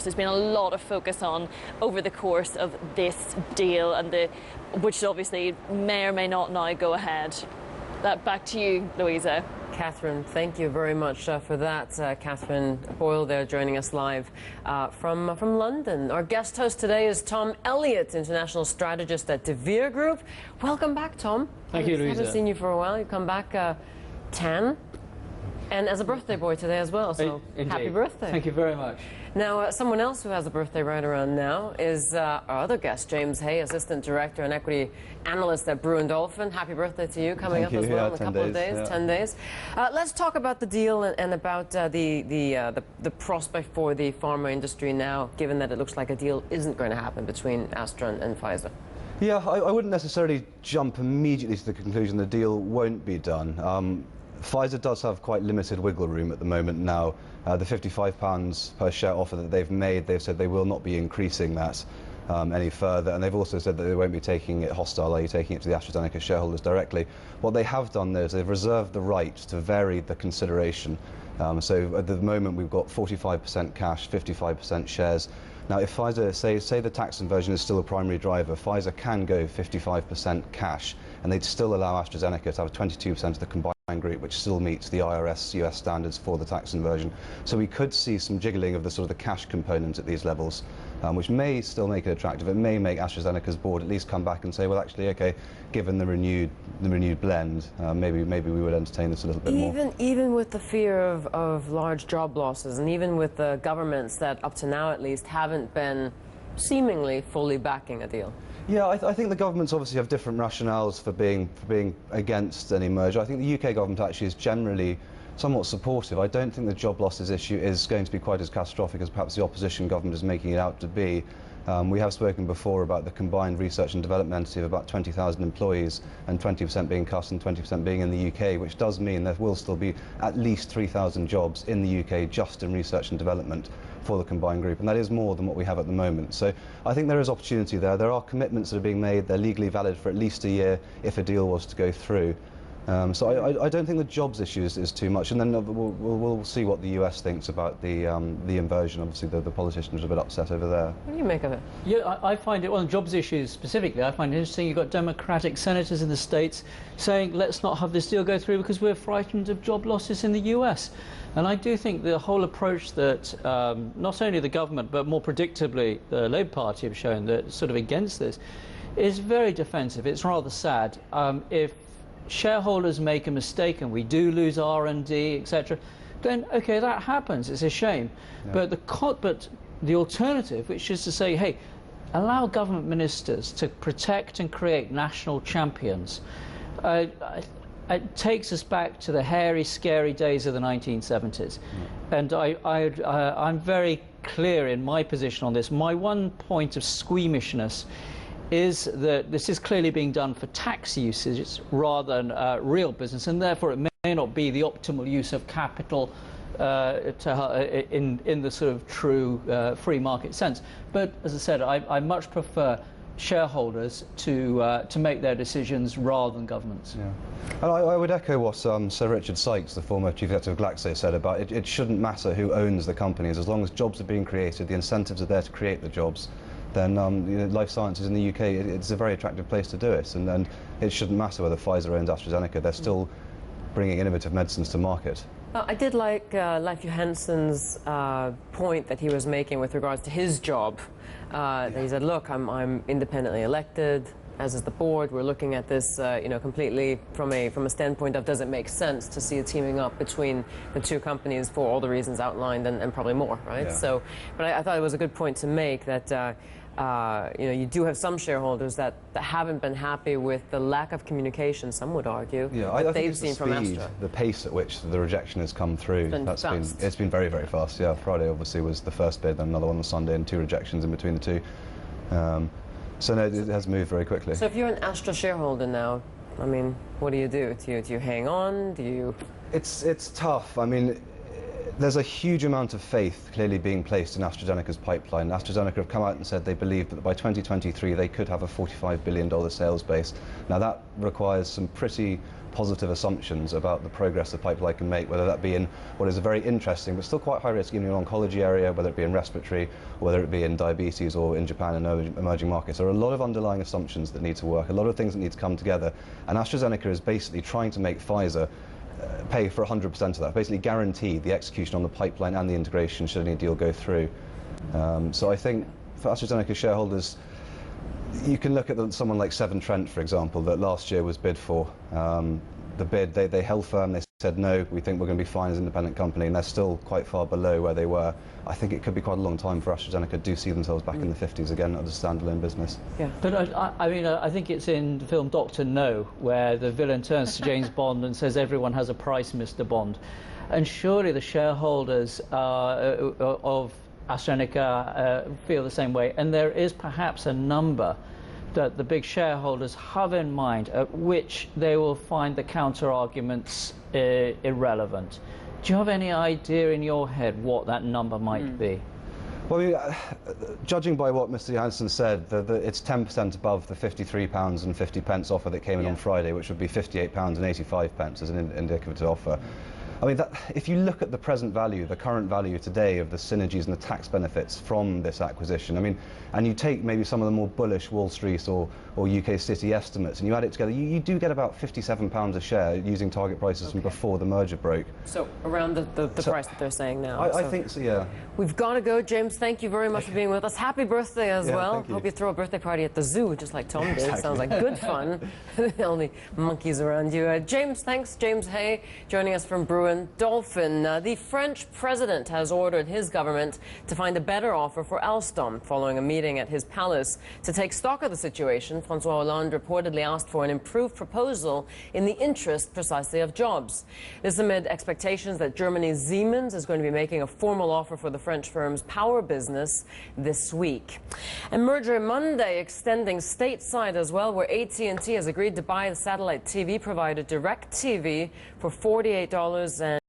There's been a lot of focus on over the course of this deal, and which obviously may or may not now go ahead. Back to you, Louisa. Catherine, thank you very much for that. Catherine Boyle there joining us live from London. Our guest host today is Tom Elliott, international strategist at De Beer Group. Welcome back, Tom. Thank you, Louisa. Haven't seen you for a while. You've come back tan. And as a birthday boy today as well, so Indeed. Happy birthday. Thank you very much. Now, someone else who has a birthday right around now is our other guest, James Hay, Assistant Director and Equity Analyst at Brewin Dolphin. Happy birthday to you, coming up as well in a couple of days, 10 days. Let's talk about the deal and about the prospect for the pharma industry now, given that it looks like a deal isn't going to happen between Astra and Pfizer. Yeah, I wouldn't necessarily jump immediately to the conclusion the deal won't be done. Pfizer does have quite limited wiggle room at the moment now. The £55 per share offer that they've made, they've said they will not be increasing that any further, and they've also said that they won't be taking it hostile, i.e. taking it to the AstraZeneca shareholders directly. What they have done, though, is they've reserved the right to vary the consideration. So at the moment we've got 45% cash, 55% shares. Now, if Pfizer, say the tax inversion is still a primary driver, Pfizer can go 55% cash, and they'd still allow AstraZeneca to have 22% of the combined group, which still meets the IRS US standards for the tax inversion. So we could see some jiggling of the sort of the cash component at these levels, which may still make it attractive. It may make AstraZeneca's board at least come back and say, well, actually, okay, given the renewed blend, maybe we would entertain this a little bit more. Even with the fear of large job losses, and even with the governments that up to now at least haven't been seemingly fully backing a deal. Yeah, I think the governments obviously have different rationales for being against any merger. I think the UK government actually is generally somewhat supportive. I don't think the job losses issue is going to be quite as catastrophic as perhaps the opposition government is making it out to be. We have spoken before about the combined research and development entity of about 20,000 employees, and 20% being cut and 20% being in the UK, which does mean there will still be at least 3,000 jobs in the UK just in research and development for the combined group, and that is more than what we have at the moment. So I think there is opportunity there. There are commitments that are being made. They're legally valid for at least a year if a deal was to go through. So I don't think the jobs issue is too much, and then we'll see what the US thinks about the inversion. Obviously, the politicians are a bit upset over there. What do you make of it? Yeah, I find it, well, the jobs issues specifically, I find it interesting. You've got Democratic senators in the States saying, let's not have this deal go through because we're frightened of job losses in the US. And I do think the whole approach that not only the government, but more predictably the Labour Party have shown that sort of against this is very defensive. It's rather sad. If shareholders make a mistake and we do lose R&D, etc., then okay, that happens. It's a shame. Yeah. But the alternative, which is to say, hey, allow government ministers to protect and create national champions. It takes us back to the hairy, scary days of the 1970s. Yeah. And I'm very clear in my position on this. My one point of squeamishness is that this is clearly being done for tax usage rather than real business, and therefore it may not be the optimal use of capital in the sort of true free market sense. But as I said, I much prefer shareholders to make their decisions rather than governments. Yeah. And I would echo what Sir Richard Sykes, the former chief executive of Glaxo, said about it. It shouldn't matter who owns the companies, as long as jobs are being created, the incentives are there to create the jobs. Then you know, life sciences in the UK, it's a very attractive place to do it, and it shouldn't matter whether Pfizer owns AstraZeneca. They're still bringing innovative medicines to market. I did like Leif Johansson's point that he was making with regards to his job. He said, look, I'm independently elected, as is the board. We're looking at this you know, completely from a standpoint of, does it make sense to see a teaming up between the two companies for all the reasons outlined and probably more, right? Yeah. So, but I thought it was a good point to make that you know, you do have some shareholders that haven't been happy with the lack of communication, some would argue, that they've seen from Astra. The pace at which the rejection has come through, it's been very, very fast. Yeah, Friday obviously was the first bid, then another one on Sunday, and 2 rejections in between the two. So no, it has moved very quickly. So if you're an Astra shareholder now, I mean, what do you do? Do you hang on? Do you? It's tough. I mean, There's a huge amount of faith clearly being placed in AstraZeneca's pipeline. AstraZeneca have come out and said they believe that by 2023 they could have a $45 billion sales base. Now that requires some pretty positive assumptions about the progress the pipeline can make, whether that be in what is a very interesting but still quite high risk immuno-oncology area, whether it be in respiratory, or whether it be in diabetes or in Japan and emerging markets. There are a lot of underlying assumptions that need to work, a lot of things that need to come together, and AstraZeneca is basically trying to make Pfizer pay for 100% of that, basically guarantee the execution on the pipeline and the integration should any deal go through. So I think for AstraZeneca shareholders, you can look at someone like Severn Trent, for example, that last year was bid for. The bid, they held firm, they said no, we think we're going to be fine as an independent company, and they're still quite far below where they were. I think it could be quite a long time for AstraZeneca to see themselves back in the 50s again as a standalone business. Yeah. But I think it's in the film Dr. No, where the villain turns to James Bond and says, everyone has a price, Mr. Bond. And surely the shareholders of AstraZeneca feel the same way, and there is perhaps a number that the big shareholders have in mind at which they will find the counter-arguments irrelevant. Do you have any idea in your head what that number might be? Well, judging by what Mr. Johansson said, it's 10% above the £53.50 offer that came in on Friday, which would be £58.85 as an indicative offer. I mean, if you look at the present value, the current value today of the synergies and the tax benefits from this acquisition, I mean, and you take maybe some of the more bullish Wall Street or UK City estimates, and you add it together, you do get about £57 a share using target prices from before the merger broke. So around the price that they're saying now. I think so, yeah. We've got to go. James, thank you very much for being with us. Happy birthday as well. Thank you. Hope you throw a birthday party at the zoo, just like Tom did. Exactly. Sounds like good fun. Only monkeys around you. James, thanks. James Hay joining us from Brewin Dolphin. The French president has ordered his government to find a better offer for Alstom following a meeting at his palace. To take stock of the situation, François Hollande reportedly asked for an improved proposal in the interest precisely of jobs. This amid expectations that Germany's Siemens is going to be making a formal offer for the French firm's power business this week. And Merger Monday extending stateside as well, where AT&T has agreed to buy the satellite TV provider DirecTV for $48